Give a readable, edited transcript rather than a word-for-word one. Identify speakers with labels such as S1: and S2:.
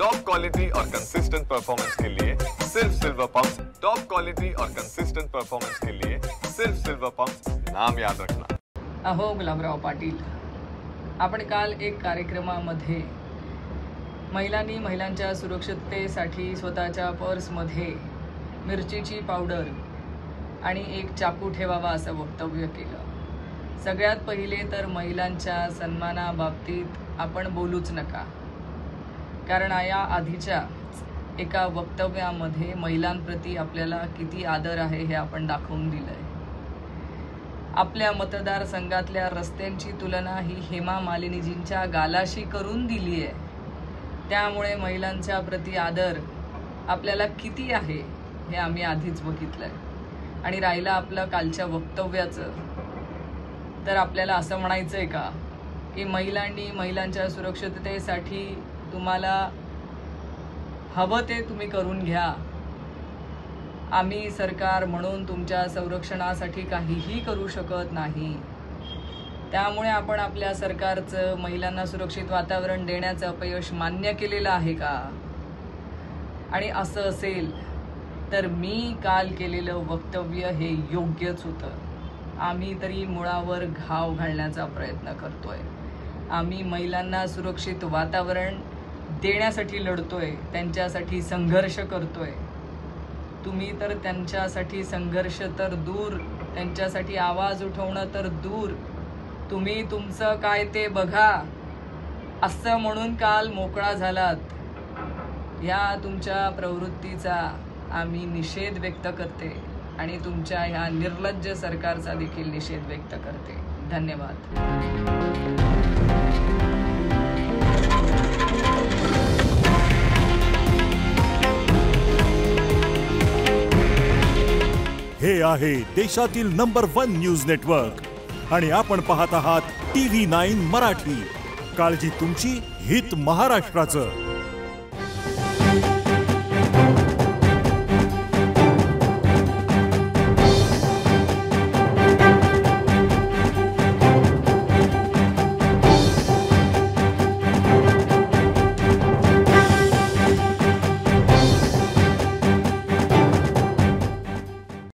S1: Top quality और consistent performance के लिए सिर्फ सिल्वर पंप्स। टॉप क्वालिटी और कंसिस्टेंट परफॉर्मेंस के लिए सिर्फ सिल्वर पंप्स, नाम याद रखना।
S2: अहो गुलाबराव पाटील, आपण काल एक कार्यक्रमामध्ये महिलांनी महिलांच्या सुरक्षिततेसाठी स्वतःच्या पर्समध्ये मिरचीची पावडर आणि एक चाकू ठेवावा असं वक्तव्य केलं। सगळ्यात पहिले तर महिलांच्या सन्मानाबाबतीत आपण बोलूच नका, कारण या आधीच्या एका वक्तव्यामध्ये महिलांप्रती आपल्याला किती आदर आहे हे आपण दाखवून दिलंय। आपल्या मतदारसंघातल्या रस्त्यांची तुलना ही हेमा मालिनीजींच्या गालाशी करून दिली आहे। त्यामुळे महिलांच्या प्रती आदर आपल्याला किती आहे हे आम्ही आधीच बघितलंय। आणि राहिला आपलं कालच्या वक्तव्याचं, तर आपल्याला असं म्हणायचंय का की महिलांनी महिलांच्या सुरक्षिततेसाठी तुम्हाला हवं ते तुम्ही करून घ्या, आम्ही सरकार म्हणून तुमच्या संरक्षणासाठी काहीही करू शकत नाही, त्यामुळे आपण आपल्या सरकारचं महिलांना सुरक्षित वातावरण देण्याचं अपयश मान्य केलेलं आहे का? आणि असं असेल तर मी काल केलेलं वक्तव्य हे योग्यच होतं। आम्ही तरी मुळावर घाव घालण्याचा प्रयत्न करतोय। आम्ही महिलांना सुरक्षित वातावरण देण्यासाठी लढतोय, त्यांच्यासाठी संघर्ष करतोय। तुम्ही तर त्यांच्यासाठी संघर्ष तर दूर, त्यांच्यासाठी आवाज उठवणं तर दूर, तुम्ही तुमचं काय ते बघा असं म्हणून काल मोकळा झालात। या तुमच्या प्रवृत्तीचा आम्ही निषेध व्यक्त करते आणि तुमच्या ह्या निर्लज्ज सरकारचा देखील निषेध व्यक्त करते। धन्यवाद।
S3: हे आहे देशातील नंबर 1 न्यूज नेटवर्क आणि आपण पाहत आहात TV9 मराठी। काळजी तुमची, हित महाराष्ट्राचं।